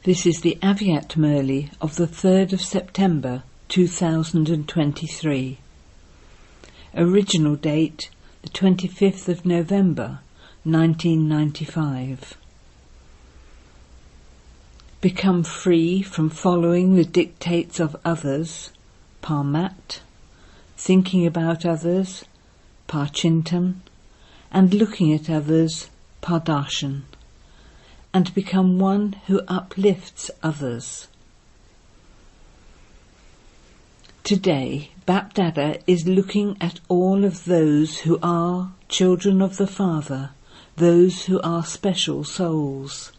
This is the Avyat Murli of the 3rd of September 2023. Original date the 25th of November 1995. Become free from following the dictates of others, parmat, thinking about others, parchintan, and looking at others, pardarshan, and become one who uplifts others. Today, Bapdada is looking at all of those who are children of the Father, those who are special souls.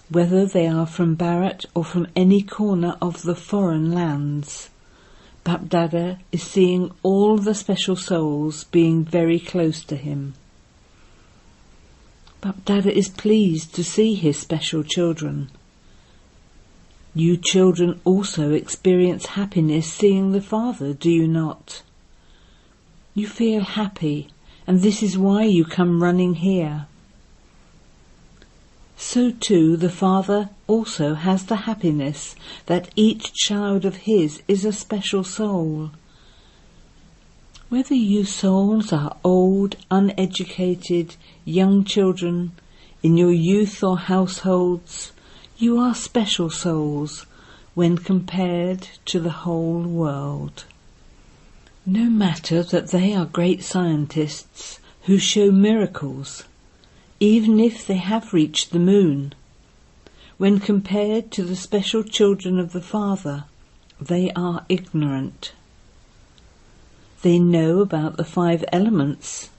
Whether they are from Bharat or from any corner of the foreign lands, Bapdada is seeing all the special souls being very close to him. Bapdada is pleased to see his special children. You children also experience happiness seeing the Father, do you not? You feel happy, and this is why you come running here. So too the Father also has the happiness that each child of his is a special soul. Whether you souls are old, uneducated, young children, in your youth or households, you are special souls when compared to the whole world. No matter that they are great scientists who show miracles, even if they have reached the moon, when compared to the special children of the Father, they are ignorant. They know about the 5 elements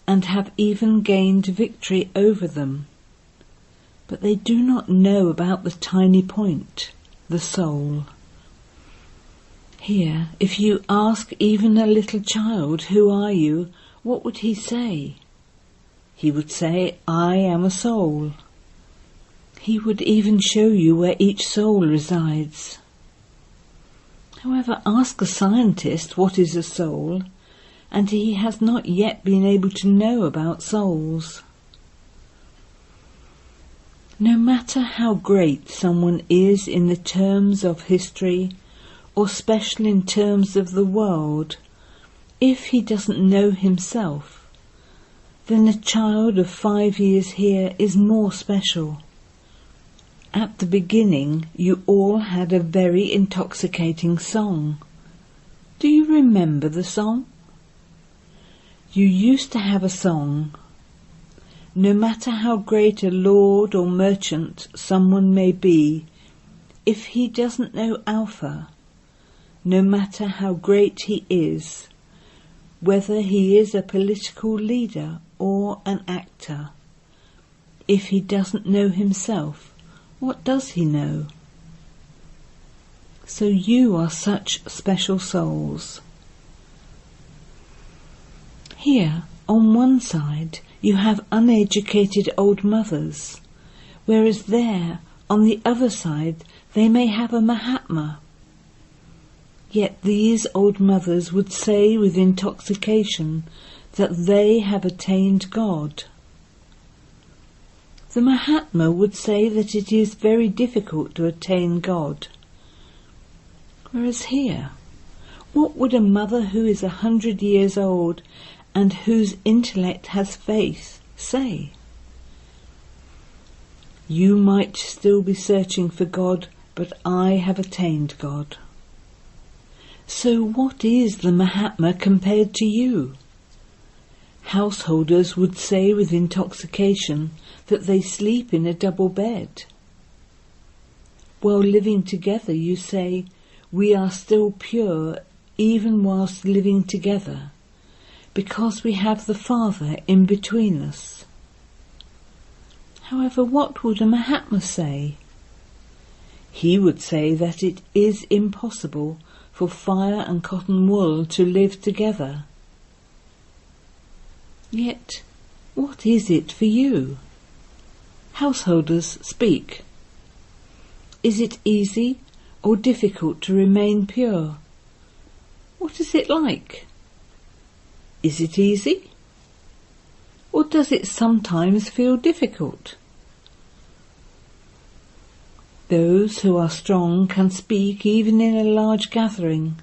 and have even gained victory over them, but they do not know about the tiny point, the soul. Here, if you ask even a little child, "Who are you?" what would he say? He would say, "I am a soul." He would even show you where each soul resides. However, ask a scientist what is a soul, and he has not yet been able to know about souls. No matter how great someone is in the terms of history, or special in terms of the world, if he doesn't know himself, then a child of 5 years here is more special. At the beginning, you all had a very intoxicating song. Do you remember the song? You used to have a song. No matter how great a lord or merchant someone may be, if he doesn't know Alpha, no matter how great he is, whether he is a political leader or an actor, if he doesn't know himself, what does he know? So you are such special souls. Here, on one side, you have uneducated old mothers, whereas there, on the other side, they may have a Mahatma. Yet these old mothers would say with intoxication that they have attained God. The Mahatma would say that it is very difficult to attain God. Whereas here, what would a mother who is 100 years old and whose intellect has faith say? You might still be searching for God, but I have attained God. So what is the Mahatma compared to you? Householders would say with intoxication that they sleep in a double bed. While living together, you say, we are still pure even whilst living together, because we have the Father in between us. However, what would a Mahatma say? He would say that it is impossible for fire and cotton wool to live together. Yet, what is it for you? Householders, speak. Is it easy or difficult to remain pure? What is it like? Is it easy? Or does it sometimes feel difficult? Those who are strong can speak even in a large gathering,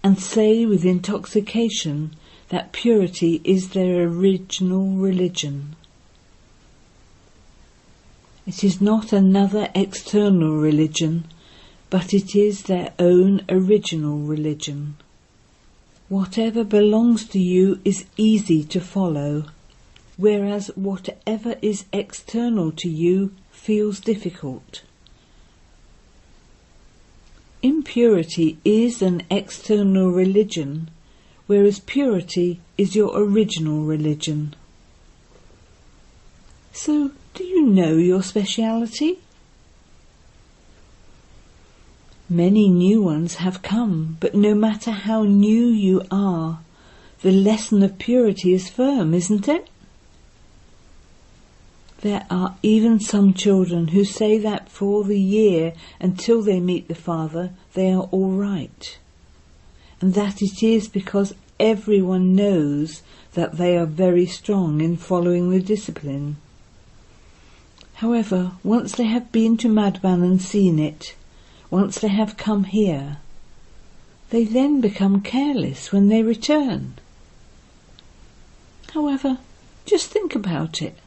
and say with intoxication that purity is their original religion. It is not another external religion, but it is their own original religion. Whatever belongs to you is easy to follow, whereas whatever is external to you feels difficult. Impurity is an external religion, whereas purity is your original religion. So, do you know your speciality? Many new ones have come, but no matter how new you are, the lesson of purity is firm, isn't it? There are even some children who say that for the year until they meet the Father, they are all right, and that it is because everyone knows that they are very strong in following the discipline. However, once they have been to Madhvan and seen it, once they have come here, they then become careless when they return. However, just think about it.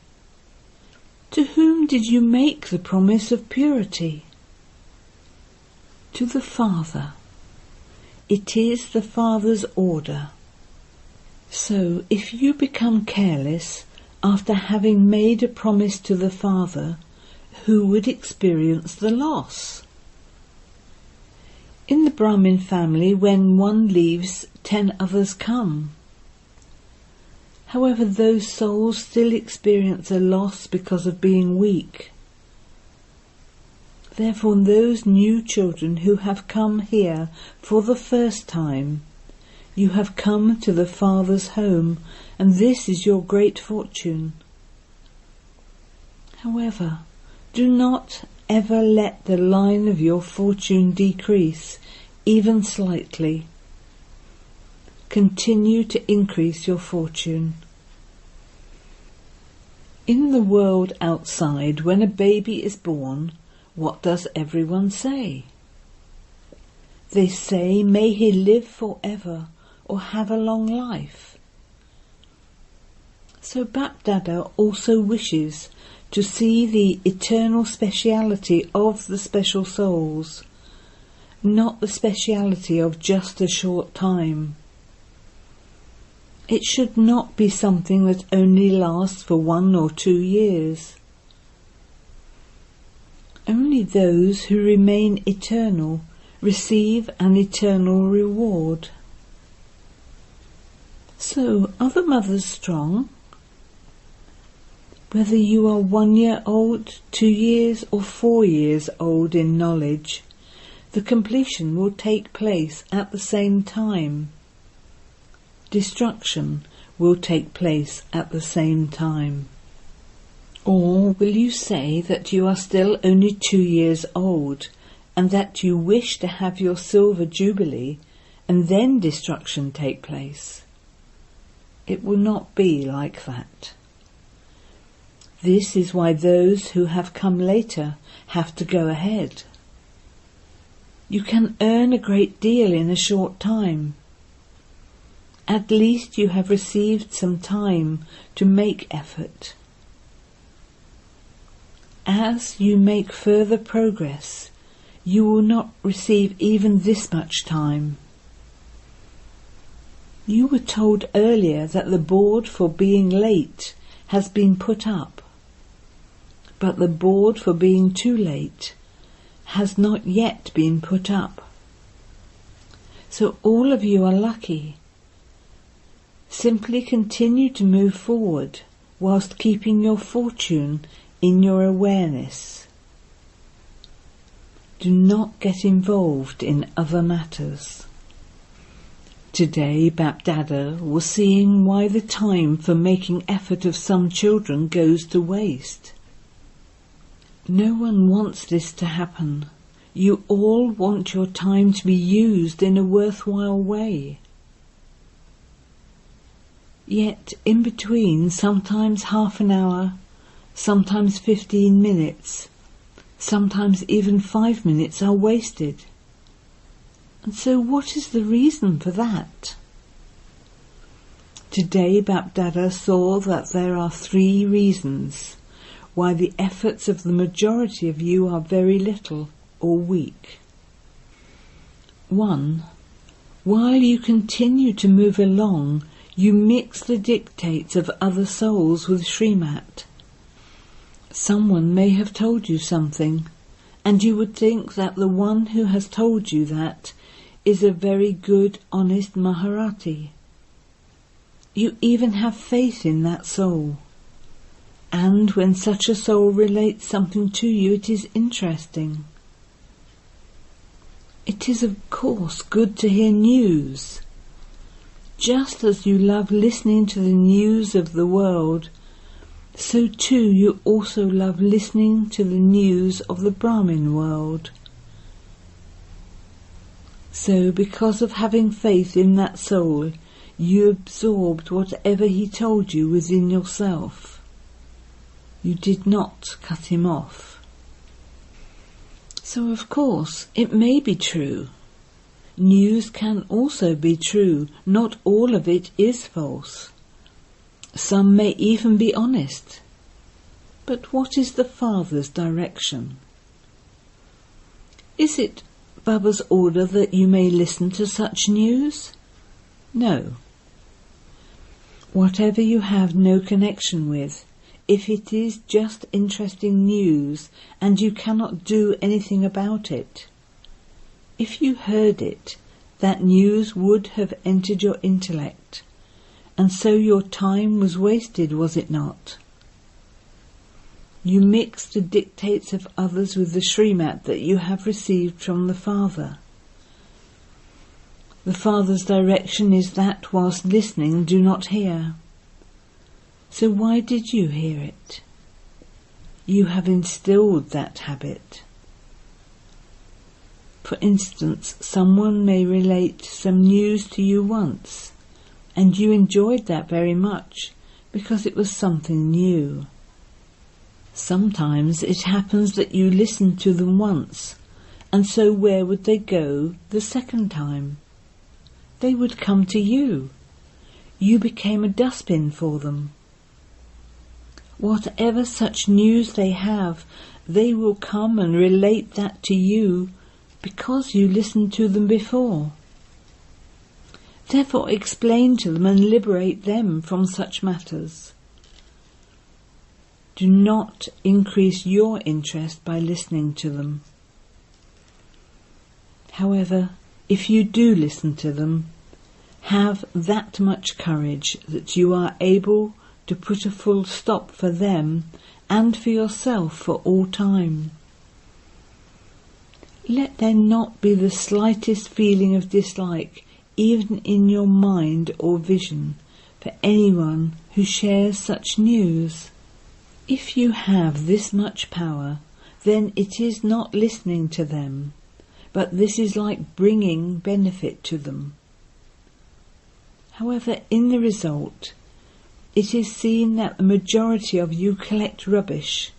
To whom did you make the promise of purity? To the Father. It is the Father's order. So, if you become careless after having made a promise to the Father, who would experience the loss? In the Brahmin family, when one leaves, 10 others come. However, those souls still experience a loss because of being weak. Therefore, those new children who have come here for the first time, you have come to the Father's home, and this is your great fortune. However, do not ever let the line of your fortune decrease, even slightly. Continue to increase your fortune. In the world outside, when a baby is born, what does everyone say? They say, may he live forever or have a long life. So Bap-Dada also wishes to see the eternal speciality of the special souls, not the speciality of just a short time. It should not be something that only lasts for 1 or 2 years. Only those who remain eternal receive an eternal reward. So, are the mothers strong? Whether you are 1 year old, 2 years or 4 years old in knowledge, the completion will take place at the same time. Destruction will take place at the same time. Or will you say that you are still only 2 years old and that you wish to have your silver jubilee and then destruction take place? It will not be like that. This is why those who have come later have to go ahead. You can earn a great deal in a short time. At least you have received some time to make effort. As you make further progress, you will not receive even this much time. You were told earlier that the board for being late has been put up, but the board for being too late has not yet been put up. So all of you are lucky. Simply continue to move forward whilst keeping your fortune in your awareness. Do not get involved in other matters. Today Bap-Dada was seeing why the time for making effort of some children goes to waste. No one wants this to happen. You all want your time to be used in a worthwhile way. Yet in between, sometimes half an hour, sometimes 15 minutes, Sometimes even 5 minutes are wasted. And so what is the reason for that? Today Bapdada saw that there are 3 reasons why the efforts of the majority of you are very little or weak. 1. While you continue to move along, you mix the dictates of other souls with Srimat. Someone may have told you something, and you would think that the one who has told you that is a very good, honest Maharati. You even have faith in that soul. And when such a soul relates something to you, it is interesting. It is of course good to hear news. Just as you love listening to the news of the world, so too you also love listening to the news of the Brahmin world. So because of having faith in that soul, you absorbed whatever he told you within yourself. You did not cut him off. So of course it may be true. News can also be true. Not all of it is false. Some may even be honest. But what is the Father's direction? Is it Baba's order that you may listen to such news? No. Whatever you have no connection with, if it is just interesting news and you cannot do anything about it, if you heard it, that news would have entered your intellect, and so your time was wasted, was it not? You mix the dictates of others with the Srimat that you have received from the Father. The Father's direction is that whilst listening do not hear. So why did you hear it? You have instilled that habit. For instance, someone may relate some news to you once, and you enjoyed that very much because it was something new. Sometimes it happens that you listen to them once, and so where would they go the second time? They would come to you. You became a dustbin for them. Whatever such news they have, they will come and relate that to you because you listened to them before. Therefore explain to them and liberate them from such matters. Do not increase your interest by listening to them. However, if you do listen to them, have that much courage that you are able to put a full stop for them and for yourself for all time. Let there not be the slightest feeling of dislike, even in your mind or vision, for anyone who shares such news. If you have this much power, then it is not listening to them, but this is like bringing benefit to them. However, in the result, it is seen that the majority of you collect rubbish,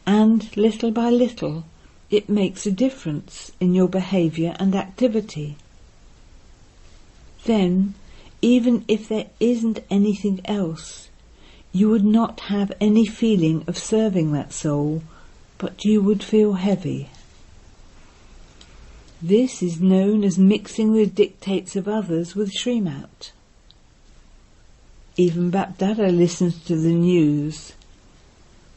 and little by little it makes a difference in your behaviour and activity. Then, even if there isn't anything else, you would not have any feeling of serving that soul, but you would feel heavy. This is known as mixing the dictates of others with Srimat. Even Bapdada listens to the news,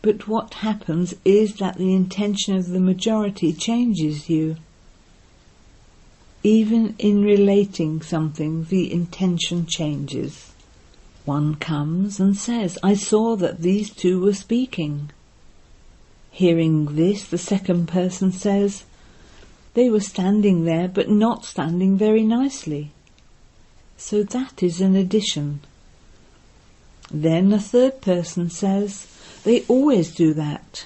but what happens is that the intention of the majority changes you. Even in relating something, the intention changes. One comes and says, "I saw that these two were speaking." Hearing this, the second person says, "They were standing there, but not standing very nicely." So that is an addition. Then a third person says, "They always do that."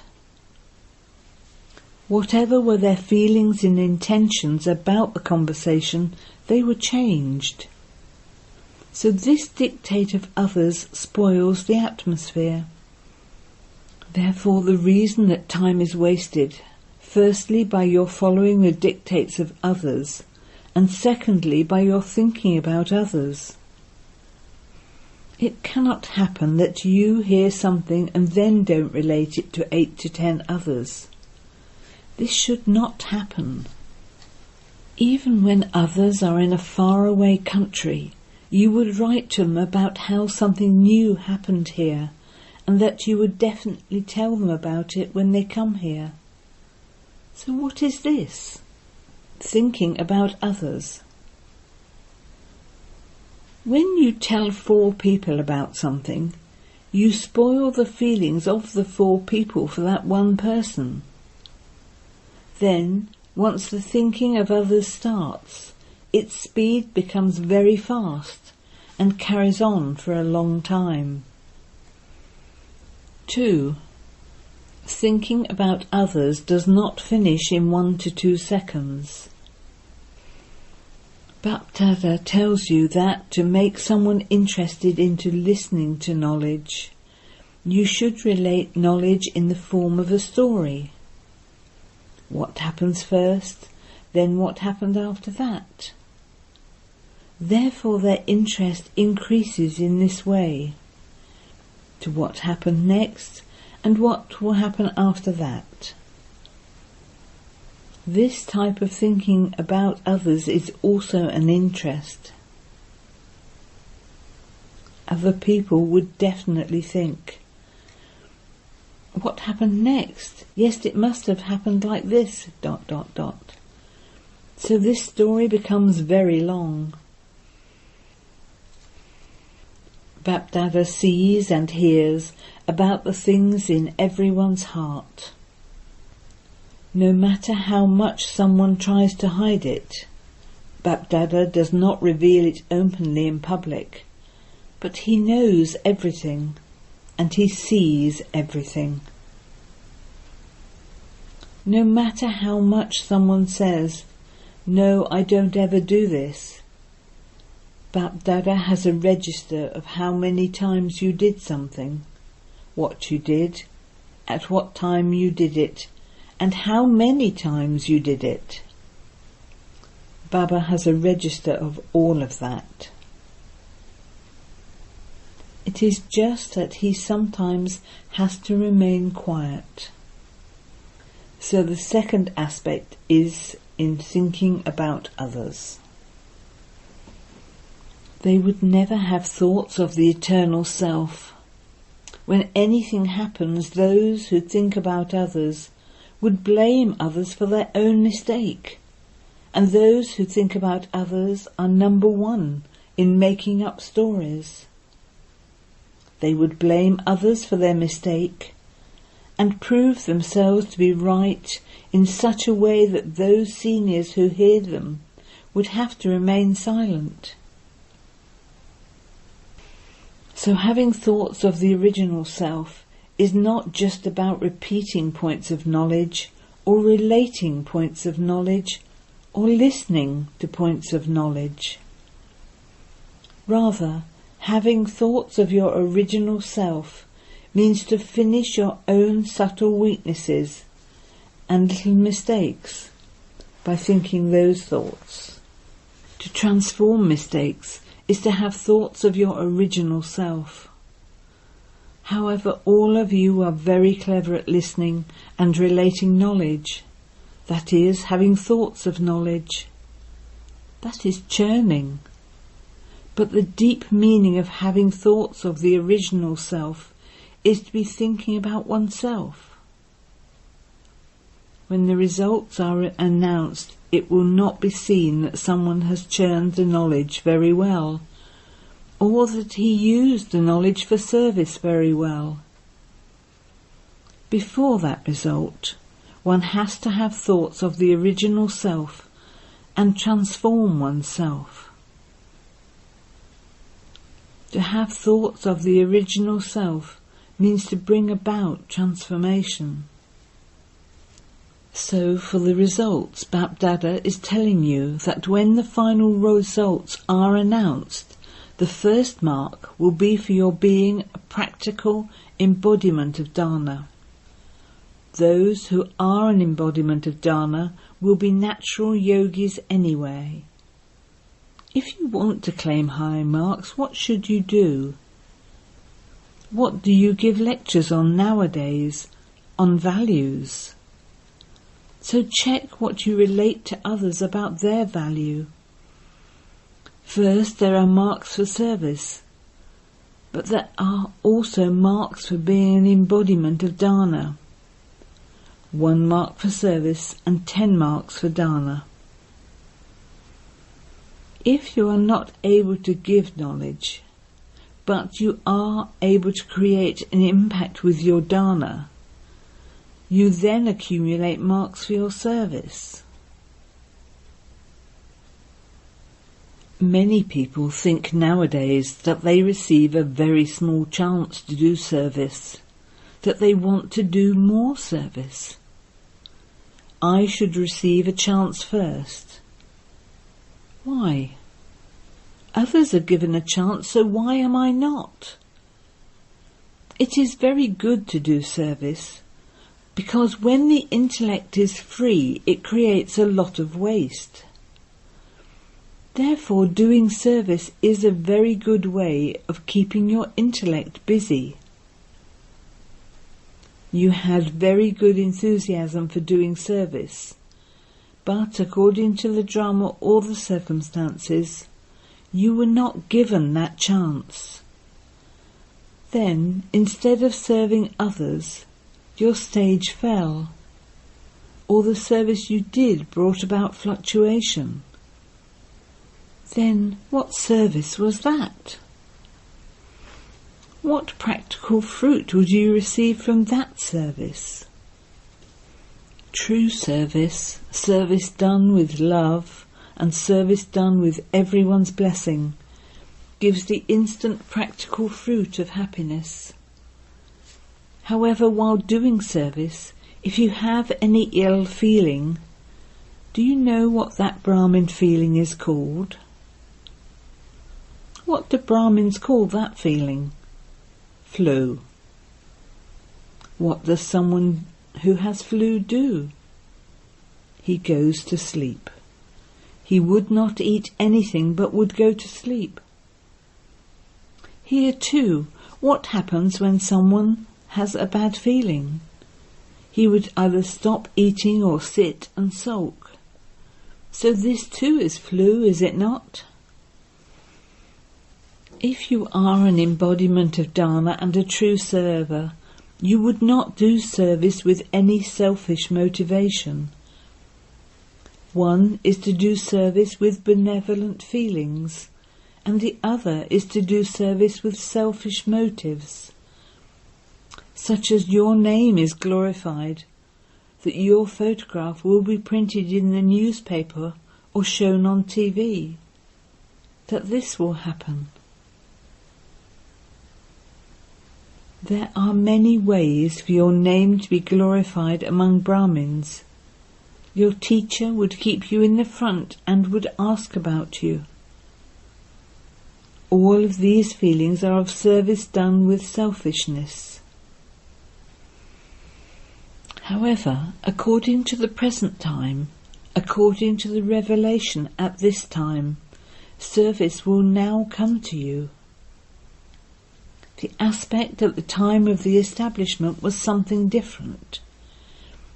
Whatever were their feelings and intentions about the conversation, they were changed. So this dictate of others spoils the atmosphere. Therefore the reason that time is wasted Firstly, by your following the dictates of others, and secondly, by your thinking about others. It cannot happen that you hear something and then don't relate it to 8 to 10 others. This should not happen. Even when others are in a faraway country, you would write to them about how something new happened here, and that you would definitely tell them about it when they come here. So what is this? Thinking about others. When you tell 4 people about something, you spoil the feelings of the 4 people for that one person. Then, once the thinking of others starts, its speed becomes very fast and carries on for a long time. 2. Thinking about others does not finish in 1 to 2 seconds. Bapdada tells you that to make someone interested into listening to knowledge, you should relate knowledge in the form of a story. What happens first, then what happened after that. Therefore their interest increases in this way, to what happened next and what will happen after that. This type of thinking about others is also an interest. Other people would definitely think, what happened next? Yes, it must have happened like this, ... So this story becomes very long. Bapdada sees and hears about the things in everyone's heart. No matter how much someone tries to hide it, Bapdada does not reveal it openly in public, but he knows everything and he sees everything. No matter how much someone says, "No, I don't ever do this," Bapdada has a register of how many times you did something, what you did, at what time you did it, and how many times you did it. Baba has a register of all of that. It is just that he sometimes has to remain quiet. So the second aspect is in thinking about others. They would never have thoughts of the eternal self. When anything happens, those who think about others would blame others for their own mistake, and those who think about others are number 1 in making up stories. They would blame others for their mistake and prove themselves to be right in such a way that those seniors who hear them would have to remain silent. So having thoughts of the original self is not just about repeating points of knowledge or relating points of knowledge or listening to points of knowledge. Rather, having thoughts of your original self means to finish your own subtle weaknesses and little mistakes by thinking those thoughts. To transform mistakes is to have thoughts of your original self. However, all of you are very clever at listening and relating knowledge, that is, having thoughts of knowledge. That is churning. But the deep meaning of having thoughts of the original self is to be thinking about oneself. When the results are announced, it will not be seen that someone has churned the knowledge very well, or that he used the knowledge for service very well. Before that result, one has to have thoughts of the original self and transform oneself. To have thoughts of the original self means to bring about transformation. So for the results, Bapdada is telling you that when the final results are announced, the first mark will be for your being a practical embodiment of Dharma. Those who are an embodiment of Dharma will be natural yogis anyway. If you want to claim high marks, what should you do? What do you give lectures on nowadays? On values. So check what you relate to others about their value. First, there are marks for service, but there are also marks for being an embodiment of Dharma. 1 mark for service and 10 marks for Dharma. If you are not able to give knowledge, but you are able to create an impact with your dharma, you then accumulate marks for your service. Many people think nowadays that they receive a very small chance to do service, that they want to do more service. I should receive a chance first. Why? Others are given a chance, so why am I not? It is very good to do service, because when the intellect is free, it creates a lot of waste. Therefore, doing service is a very good way of keeping your intellect busy. You had very good enthusiasm for doing service, but according to the drama or the circumstances, you were not given that chance. Then, instead of serving others, your stage fell, or the service you did brought about fluctuation. Then what service was that? What practical fruit would you receive from that service? True service, service done with love, and service done with everyone's blessing, gives the instant practical fruit of happiness. However, while doing service, if you have any ill feeling, do you know what that Brahmin feeling is called? What do Brahmins call that feeling? Flu. What does someone who has flu do? He goes to sleep. He would not eat anything but would go to sleep. Here too, what happens when someone has a bad feeling? He would either stop eating or sit and sulk. So this too is flu, is it not? If you are an embodiment of Dharma and a true server, you would not do service with any selfish motivation. One is to do service with benevolent feelings, and the other is to do service with selfish motives, such as your name is glorified, that your photograph will be printed in the newspaper or shown on TV, that this will happen. There are many ways for your name to be glorified among Brahmins. Your teacher would keep you in the front and would ask about you. All of these feelings are of service done with selfishness. However, according to the present time, according to the revelation at this time, service will now come to you. The aspect at the time of the establishment was something different.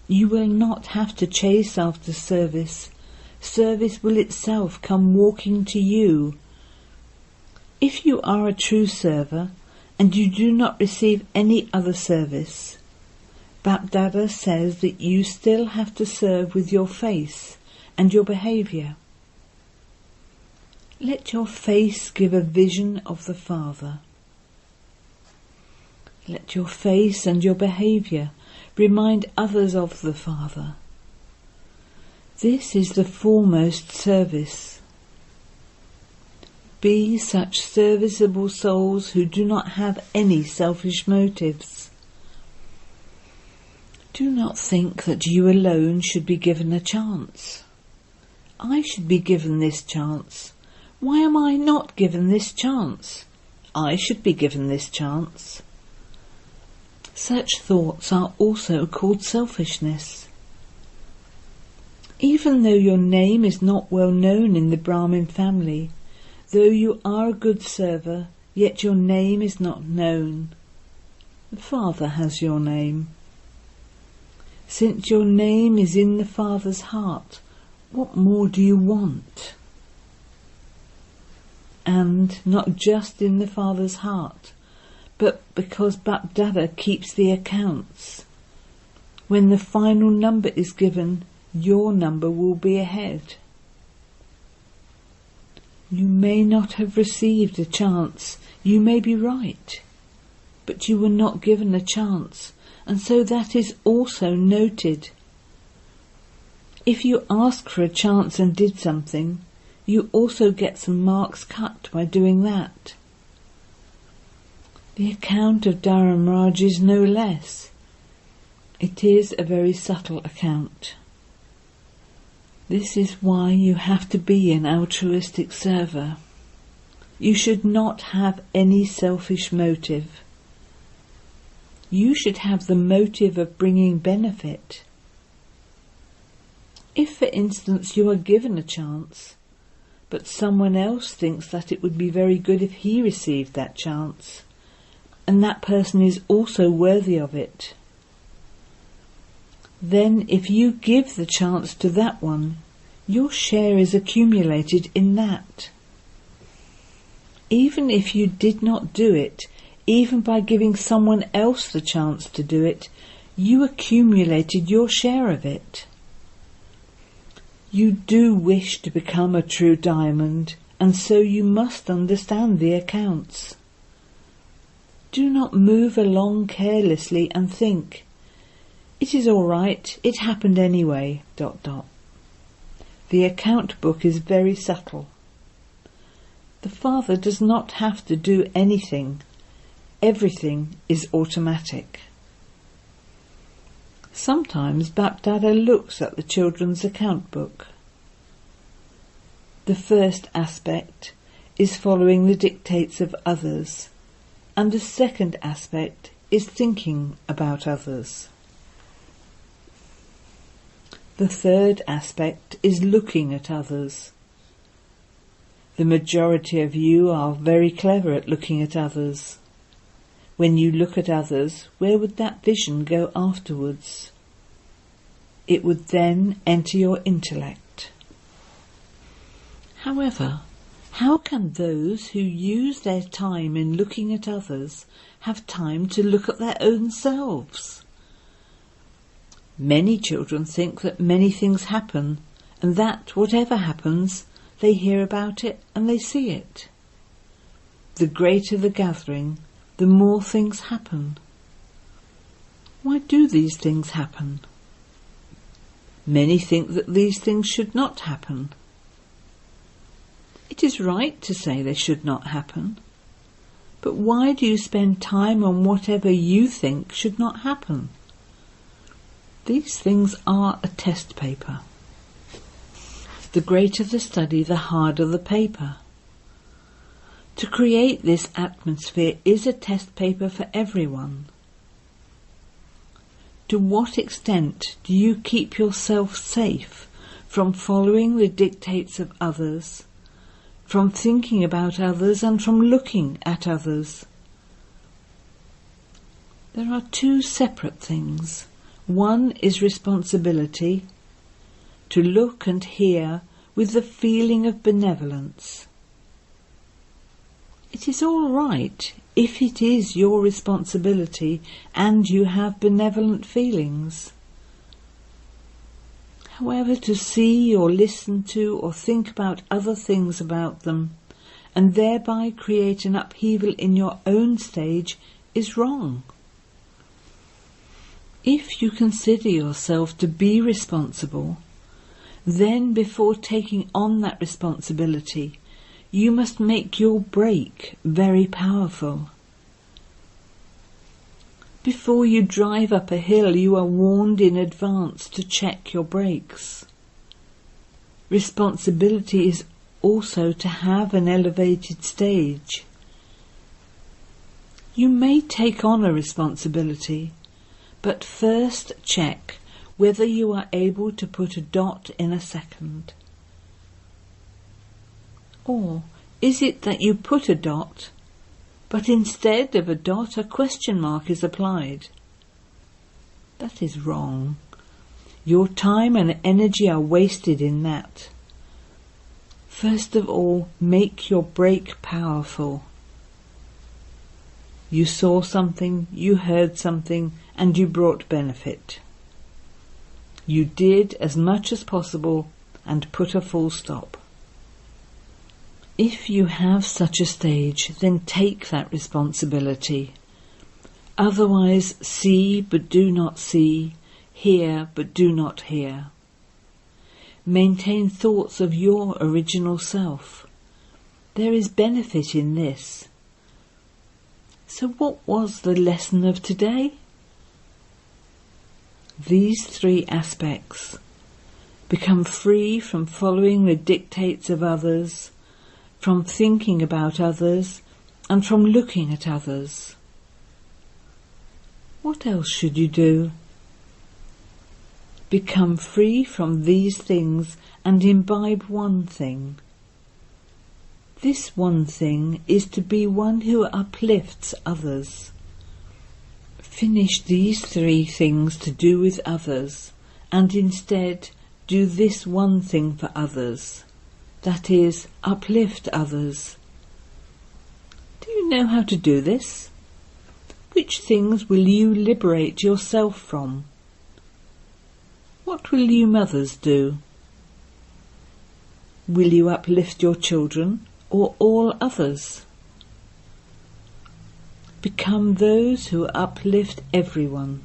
You will not have to chase after service. Service will itself come walking to you. If you are a true server and you do not receive any other service, Bapdada says that you still have to serve with your face and your behaviour. Let your face give a vision of the Father. Let your face and your behaviour remind others of the Father. This is the foremost service. Be such serviceable souls who do not have any selfish motives. Do not think that you alone should be given a chance. I should be given this chance. Why am I not given this chance? I should be given this chance. Such thoughts are also called selfishness. Even though your name is not well known in the Brahmin family, though you are a good server, yet your name is not known. The Father has your name. Since your name is in the Father's heart, what more do you want? And not just in the Father's heart, but because Bapdada keeps the accounts. When the final number is given, your number will be ahead. You may not have received a chance, you may be right, but you were not given a chance, and so that is also noted. If you ask for a chance and did something, you also get some marks cut by doing that. The account of Dharamraj is no less. It is a very subtle account. This is why you have to be an altruistic server. You should not have any selfish motive. You should have the motive of bringing benefit. If, for instance, you are given a chance, but someone else thinks that it would be very good if he received that chance, and that person is also worthy of it, then if you give the chance to that one, your share is accumulated in that. Even if you did not do it, even by giving someone else the chance to do it, you accumulated your share of it. You do wish to become a true diamond, and so you must understand the accounts. Do not move along carelessly and think, "It is all right, it happened anyway, ... The account book is very subtle. The Father does not have to do anything. Everything is automatic. Sometimes Bapdada looks at the children's account book. The first aspect is following the dictates of others, and the second aspect is thinking about others. The third aspect is looking at others. The majority of you are very clever at looking at others. When you look at others, where would that vision go afterwards? It would then enter your intellect. However, how can those who use their time in looking at others have time to look at their own selves? Many children think that many things happen, and that whatever happens, they hear about it and they see it. The greater the gathering, the more things happen. Why do these things happen? Many think that these things should not happen. It is right to say they should not happen, but why do you spend time on whatever you think should not happen? These things are a test paper. The greater the study, the harder the paper. To create this atmosphere is a test paper for everyone. To what extent do you keep yourself safe from following the dictates of others, from thinking about others and from looking at others? There are two separate things. One is responsibility, to look and hear with the feeling of benevolence. It is all right if it is your responsibility and you have benevolent feelings. However, to see or listen to or think about other things about them and thereby create an upheaval in your own stage is wrong. If you consider yourself to be responsible, then before taking on that responsibility, you must make your brake very powerful. Before you drive up a hill, you are warned in advance to check your brakes. Responsibility is also to have an elevated stage. You may take on a responsibility, but first check whether you are able to put a dot in a second. Or is it that you put a dot, but instead of a dot a question mark is applied? That is wrong. Your time and energy are wasted in that. First of all, make your break powerful. You saw something, you heard something, and you brought benefit. You did as much as possible and put a full stop. If you have such a stage, then take that responsibility. Otherwise, see but do not see, hear but do not hear. Maintain thoughts of your original self. There is benefit in this. So what was the lesson of today? These three aspects: become free from following the dictates of others, from thinking about others, and from looking at others. What else should you do? Become free from these things and imbibe one thing. This one thing is to be one who uplifts others. Finish these three things to do with others, and instead do this one thing for others. That is, uplift others. Do you know how to do this? Which things will you liberate yourself from? What will you mothers do? Will you uplift your children or all others? Become those who uplift everyone.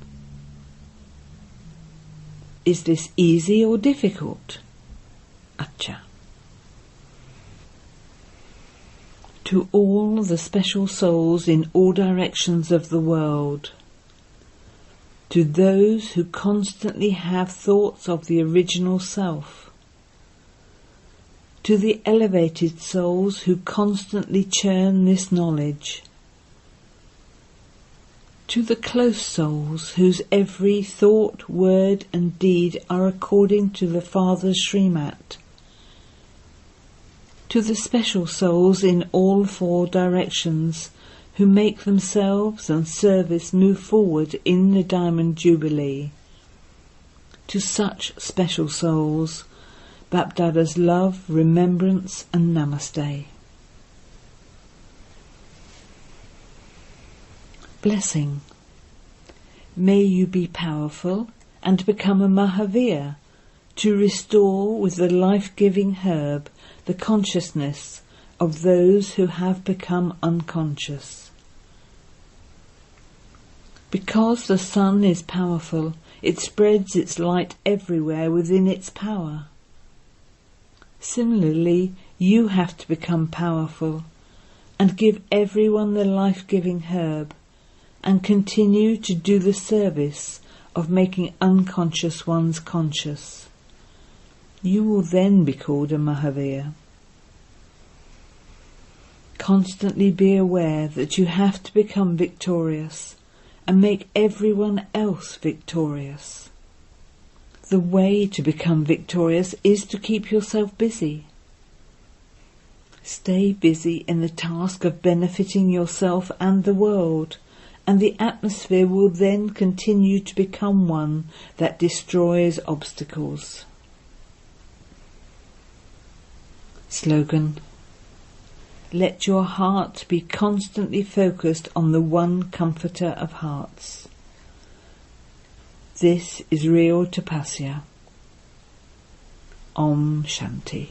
Is this easy or difficult? Acha. To all the special souls in all directions of the world, to those who constantly have thoughts of the original self, to the elevated souls who constantly churn this knowledge, to the close souls whose every thought, word and deed are according to the Father's Srimat, to the special souls in all four directions who make themselves and service move forward in the Diamond Jubilee. To such special souls, Bapdada's love, remembrance and namaste. Blessing. May you be powerful and become a Mahavir to restore with the life-giving herb the consciousness of those who have become unconscious. Because the sun is powerful, it spreads its light everywhere within its power. Similarly, you have to become powerful and give everyone the life-giving herb and continue to do the service of making unconscious ones conscious. You will then be called a Mahavir. Constantly be aware that you have to become victorious and make everyone else victorious. The way to become victorious is to keep yourself busy. Stay busy in the task of benefiting yourself and the world, and the atmosphere will then continue to become one that destroys obstacles. Slogan: let your heart be constantly focused on the one comforter of hearts. This is real tapasya. Om Shanti.